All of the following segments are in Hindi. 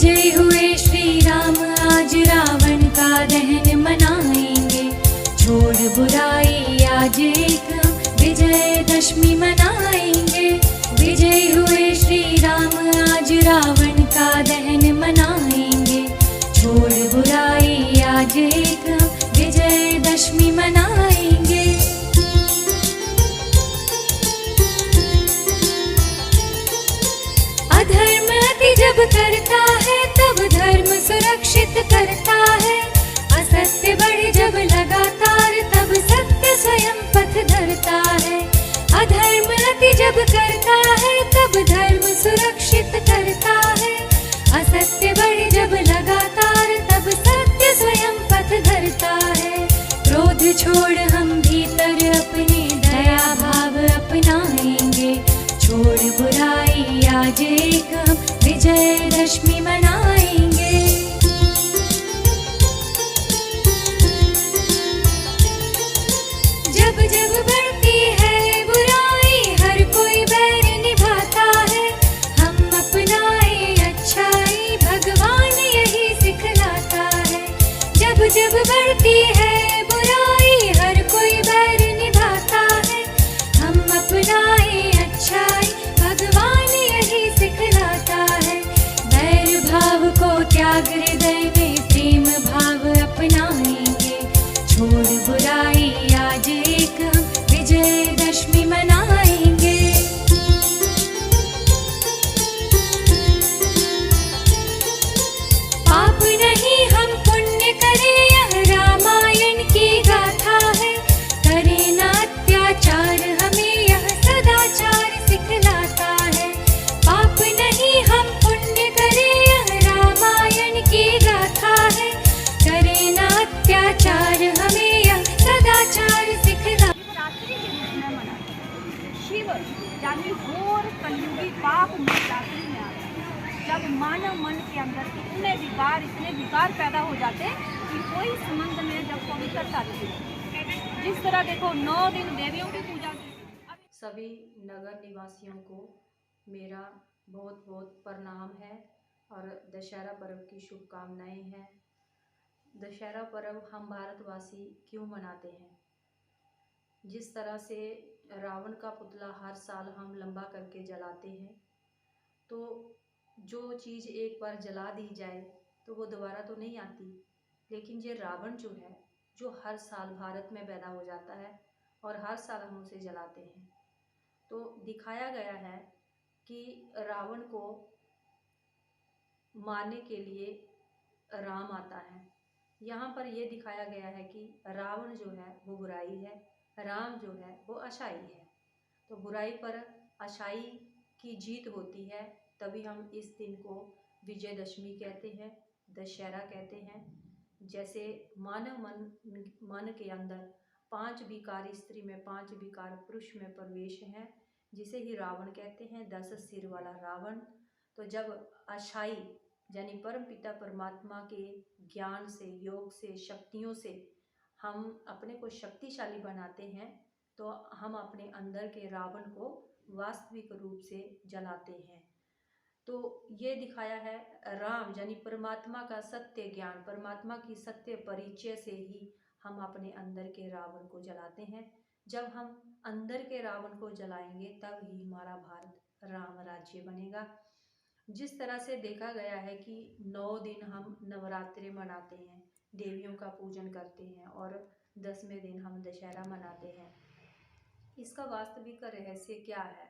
विजयी हुए श्री राम, आज रावण का दहन मनाएंगे। छोड़ बुराई आज एक विजयदशमी मनाएंगे। विजयी हुए श्री राम, आज रावण का दहन मनाएंगे। छोड़ बुराई आज एक विजयदशमी मनाएंगे। अधर्म अति जब करता है तब धर्म सुरक्षित करता है। असत्य बढ़े जब लगातार तब सत्य स्वयं पथ धरता है। अधर्म अति जब करता है तब धर्म सुरक्षित करता है। असत्य बढ़े जब लगातार तब सत्य स्वयं पथ धरता है। क्रोध छोड़ हम भीतर अपने दया भाव अपनाएंगे। छोड़ बुराई आज एक हम विजयदशमी मनाएंगे। जब जब बढ़ती है बुराई हर कोई बैर निभाता है। हम अपनाए अच्छाई भगवान यही सिखलाता है। जब जब बढ़ती है बुराई हर कोई बैर निभाता है। हम अपनाए अच्छाई भगवान यही सिखलाता है। बैर भाव को त्याग हृदय में प्रेम भाव अपनाएंगे। छोड़ बुराई आज एक हम विजयदशमी मनाएंगे। पाप नहीं हम पुण्य करें यह रामायण की गाथा है। करें न अत्याचार हमें यह सदाचार सिखलाता है। पाप नहीं हम पुण्य करें यह रामायण की गाथा है। करें न अत्याचार हमें यह सदाचार सिखला। शिवरात्रि के रूप में मनाते हैं। शिव यानी घोर कलयुगी पाप में रात्रि में आता है। जब मानव मन के अंदर इतने विकार पैदा हो जाते कि कोई संबंध में जब पवित्रता नहीं होती। जिस तरह देखो 9 दिन देवियों की पूजा की। सभी नगर निवासियों को मेरा बहुत बहुत प्रणाम है और दशहरा पर्व की शुभकामनाएं हैं। दशहरा पर्व हम भारतवासी क्यों मनाते हैं? जिस तरह से रावण का पुतला हर साल हम लंबा करके जलाते हैं, तो जो चीज़ एक बार जला दी जाए तो वो दोबारा तो नहीं आती। लेकिन ये रावण जो है, जो हर साल भारत में पैदा हो जाता है और हर साल हम उसे जलाते हैं, तो दिखाया गया है कि रावण को मारने के लिए राम आता है। यहाँ पर यह दिखाया गया है कि रावण जो है वो बुराई है, राम जो है वो अच्छाई है। तो बुराई पर अच्छाई की जीत होती है, तभी हम इस दिन को विजयदशमी कहते हैं, दशहरा कहते हैं। जैसे मानव मन के अंदर 5 विकार स्त्री में 5 विकार पुरुष में प्रवेश है, जिसे ही रावण कहते हैं, 10 सिर वाला रावण। तो जब अच्छाई यानी परम पिता परमात्मा के ज्ञान से, योग से, शक्तियों से हम अपने को शक्तिशाली बनाते हैं, तो हम अपने अंदर के रावण को वास्तविक रूप से जलाते हैं। तो ये दिखाया है राम यानी परमात्मा का सत्य ज्ञान, परमात्मा की सत्य परिचय से ही हम अपने अंदर के रावण को जलाते हैं। जब हम अंदर के रावण को जलाएंगे तब ही हमारा भारत राम राज्य बनेगा। जिस तरह से देखा गया है कि 9 दिन हम नवरात्रि मनाते हैं, देवियों का पूजन करते हैं और 10वें दिन हम दशहरा मनाते हैं। इसका वास्तविक रहस्य क्या है?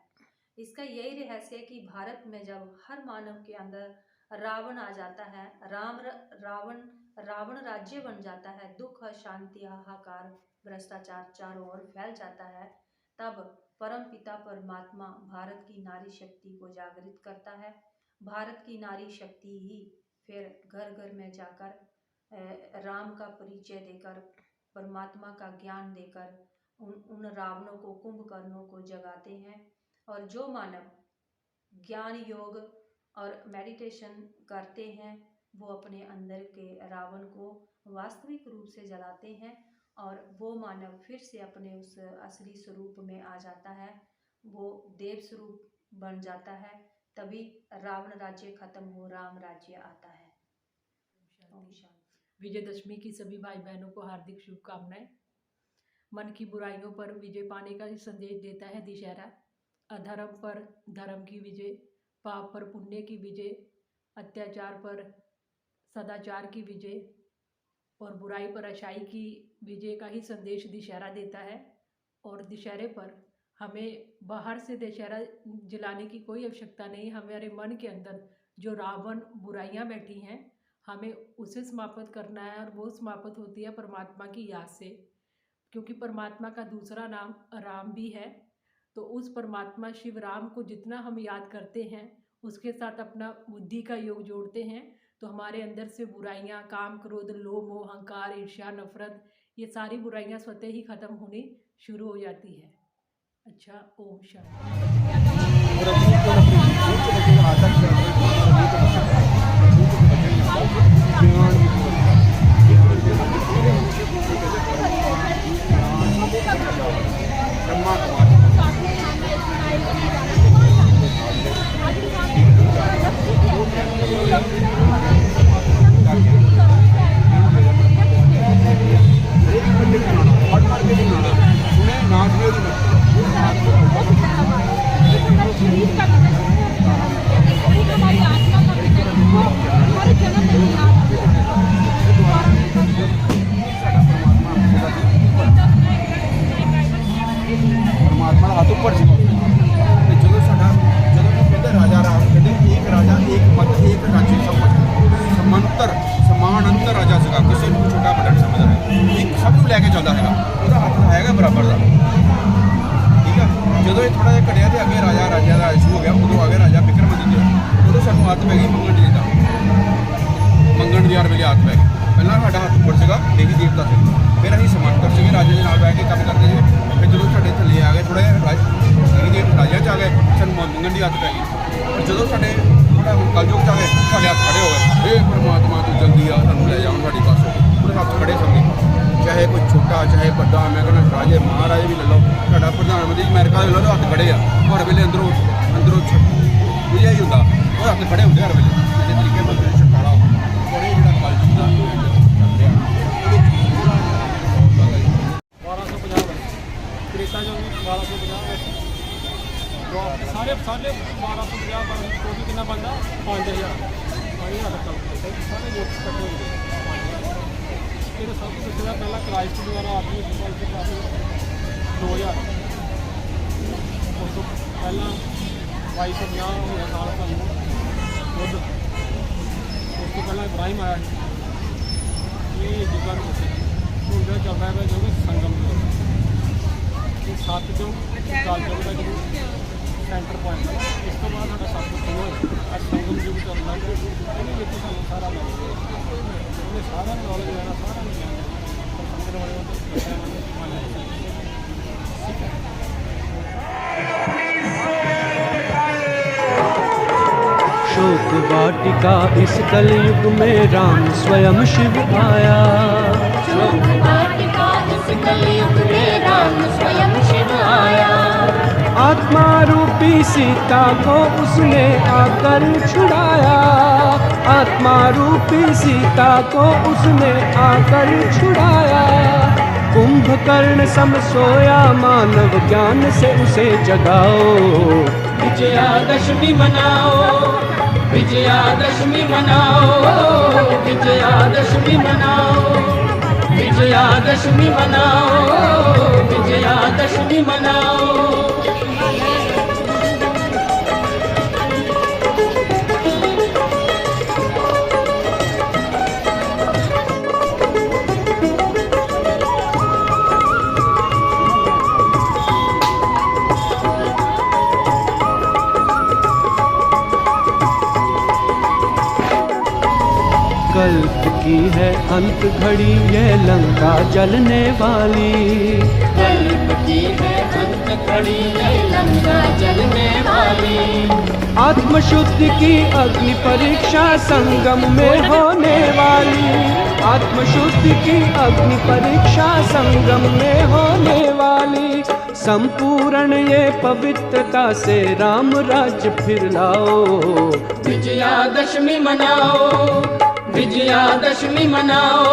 इसका यही रहस्य है कि भारत में जब हर मानव के अंदर रावण आ जाता है, रावण राज्य बन जाता है, दुख शांति हाहाकार भ्रष्टाचार चारों ओर फैल जाता है, तब परम पिता परमात्मा भारत की नारी शक्ति को जागृत करता है। भारत की नारी शक्ति ही फिर घर घर में जाकर राम का परिचय देकर, परमात्मा का ज्ञान देकर उन रावणों को, कुंभकर्णों को जगाते हैं। और जो मानव ज्ञान योग और मेडिटेशन करते हैं, वो अपने अंदर के रावण को वास्तविक रूप से जलाते हैं और वो मानव फिर से अपने उस असली स्वरूप में आ जाता है, वो देव स्वरूप बन जाता है। तभी रावण राज्य खत्म हो, राम राज्य आता है। ओम शांति। विजयदशमी की सभी भाई बहनों को हार्दिक शुभकामनाएं। मन की बुराइयों पर विजय पाने का संदेश देता है दशहरा। अधर्म पर धर्म की विजय, पाप पर पुण्य की विजय, अत्याचार पर सदाचार की विजय और बुराई पर अच्छाई की विजय का ही संदेश दशहरा देता है। और दशहरे पर हमें बाहर से दशहरा जलाने की कोई आवश्यकता नहीं। हमारे मन के अंदर जो रावण बुराइयां बैठी हैं, हमें उसे समाप्त करना है, और वो समाप्त होती है परमात्मा की याद से, क्योंकि परमात्मा का दूसरा नाम राम भी है। तो उस परमात्मा शिव राम को जितना हम याद करते हैं, उसके साथ अपना बुद्धि का योग जोड़ते हैं, तो हमारे अंदर से बुराइयां, काम, क्रोध, लोभ, मोह, अहंकार, ईर्ष्या, नफरत, ये सारी बुराइयां स्वतः ही खत्म होनी शुरू हो जाती है। अच्छा, ओम शांति। परमात्मा का हाथ ऊपर से जो साडा जो कहते राजा राम कहते एक राजा एक मत एक राज्य सब समांतर समानांतर राजा सका किसी को छोटा बड़ा नहीं समझदा, एक सब ਨੂੰ ਲੈ ਕੇ ਚੱਲਦਾ ਹੈਗਾ, ਉਹਦਾ ਹੱਥ ਹੈਗਾ ਬਰਾਬਰ ਦਾ। ਠੀਕ ਹੈ, ਜਦੋਂ ਇਹ ਥੋੜਾ ਜਿਹਾ ਘਟਿਆ ਤੇ ਅੱਗੇ ਰਾਜਾ ਦਾ ਇਸ਼ੂ ਹੋ ਗਿਆ, ਉਦੋਂ ਆ ਗਿਆ ਰਾਜਾ ਬਿਕਰਮਾਦਿੱਤਿਆ। ਉਦੋਂ ਸਾਨੂੰ ਹੱਥ ਪੈ ਗਈ ਮੰਗਣ ਦੀ ਦਾ ਮੰਗਣ ਦੀ ਯਾਰ ਵੇਲੇ ਹੱਥ ਪੈ ਗਈ। ਪਹਿਲਾਂ ਸਾਡਾ ਹੱਥ ਉੱਪਰ ਸੀਗਾ, ਦੇਵੀ ਦੇਵਤਾ ਸੀ, ਫਿਰ ਅਸੀਂ ਸਮਾਂਤਰ ਸੀਗੇ, ਰਾਜੇ ਦੇ ਨਾਲ ਬਹਿ ਕੇ ਕੰਮ ਕਰਦੇ ਸੀ। ਫਿਰ ਜਦੋਂ ਸਾਡੇ ਥੱਲੇ ਆ ਗਏ ਥੋੜਾ ਜਿਹਾ ਦੇਵੀ ਦੇਵ ਰਾਜਿਆਂ 'ਚ ਆ ਗਏ, ਸਾਨੂੰ ਮੰਗਣ ਦੀ ਹੱਥ ਪੈ ਗਈ। ਪਰ ਜਦੋਂ ਸਾਡੇ ਥੋੜਾ ਕਲਯੁਗ 'ਚ ਆ ਗਏ, ਸਾਡੇ ਹੱਥ ਖੜੇ ਹੋ ਗਏ, ਇਹ ਪਰਮਾਤਮਾ ਤੂੰ ਜਲਦੀ ਆ, ਸਾਨੂੰ ਲੈ ਜਾਉਣ ਸਾਡੀ ਬੱਸ। ਉਹਦੇ ਹੱਥ ਖੜੇ ਸਮਝੇ, ਚਾਹੇ ਕੋਈ ਛੋਟਾ ਚਾਹੇ ਵੱਡਾ, ਮੈਂ ਕਹਿੰਦਾ ਰਾਜੇ ਮਹਾਰਾਜੇ ਵੀ ਲੈ ਲਓ, ਸਾਡਾ ਪ੍ਰਧਾਨ ਮੰਤਰੀ ਅਮਰੀਕਾ ਦੇ ਲੈ ਲਓ, ਹੱਥ ਖੜੇ ਆ ਹਰ ਵੇਲੇ। ਅੰਦਰੋਂ ਇਹ ਹੀ ਹੁੰਦਾ, ਉਹ ਹੱਥ ਖੜੇ ਹੁੰਦੇ ਹਰ ਵੇਲੇ। ਜਿਹਦੇ ਤਰੀਕੇ ਨਾਲ ਤੁਸੀਂ ਛਕਾਲਾ ਔਰ ਇਹ ਜਿਹੜਾ ਕਲਯੁਗ ਦਾ ਚੱਲ ਰਿਹਾ, ਉਹਦੇ 1250 ਕ੍ਰੇਤਾ ਜੋ ਵੀ 1250 ਸਾਰੇ 1250 ਬਣ ਟੋਟਲ ਕਿੰਨਾ ਬਣਦਾ 5000 ਸਾਰੇ ਲੋਕ ਇਕੱਠੇ ਹੋ ਗਏ। ਇਹ ਸਭ ਤੋਂ ਪਿਛਲਾ ਪਹਿਲਾ ਕ੍ਰਾਈਸਟ ਦੁਆਰਾ ਆਦਮੀ ਹਸਪਤਾਲ ਤੇ ਕਾਫੀ 2000 ਉਸ ਤੋਂ ਪਹਿਲਾਂ 2250 ਹੋਇਆ ਸਾਲ ਸਾਨੂੰ ਖੁਦ। ਉਸ ਤੋਂ ਪਹਿਲਾਂ ਇਬਰਾਹਿਮ ਆਇਆ ਸੀ। ਇਹ ਜੁਗਾਂ ਨੂੰ ਹੁਣ ਜਿਹੜਾ ਚੱਲਦਾ ਹੈ ਜੋ ਕਿ ਸੰਗਮ ਇਹ 7 ਚੋਂ ਕਾਲ ਚੱਲਦਾ ਜਦੋਂ ਸੈਂਟਰ ਪੁਆਇੰਟ। ਇਸ ਤੋਂ ਬਾਅਦ ਸਾਡਾ ਸਭ ਕੁਝ ਹੋਇਆ ਸੰਗਮ ਯੁੱਗ ਚੱਲਦਾ, ਇਹਦੇ ਵਿੱਚ ਸਾਨੂੰ ਸਾਰਾ ਉਹਨੇ ਸਾਰਾ ਨੌਲੇਜ ਲੈਣਾ, ਸਾਰਾ ਨਹੀਂ ਲੈਣਾ ਪਰ ਸਮਝਣ ਵਾਲੇ ਠੀਕ ਹੈ। शोक वाटिका इस कलयुग में राम स्वयं शिव आया। शोक वाटिका इस कलयुग में राम स्वयं शिव आया। आत्मा रूपी सीता को उसने आकर छुड़ाया। आत्मा रूपी सीता को उसने आकर छुड़ाया। कुंभकर्ण सम सोया मानव ज्ञान से उसे जगाओ। विजयादशमी मनाओ, विजयादशमी मनाओ, विजयादशमी मनाओ, विजयादशमी मनाओ, विजयादशमी मनाओ। कल्प की है अंत घड़ी यह लंका जलने वाली। कल्प की है अंत घड़ी यह लंका जलने वाली। आत्मशुद्धि की अग्नि परीक्षा संगम में होने वाली। आत्मशुद्धि की अग्नि परीक्षा संगम में होने वाली, संपूर्ण ये पवित्रता से राम राज्य फिर लाओ। विजयादशमी मनाओ, विजयादशमी मनाओ,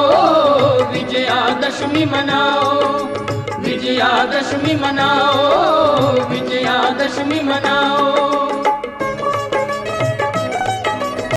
विजयादशमी मनाओ, विजयादशमी मनाओ, विजयादशमी मनाओ।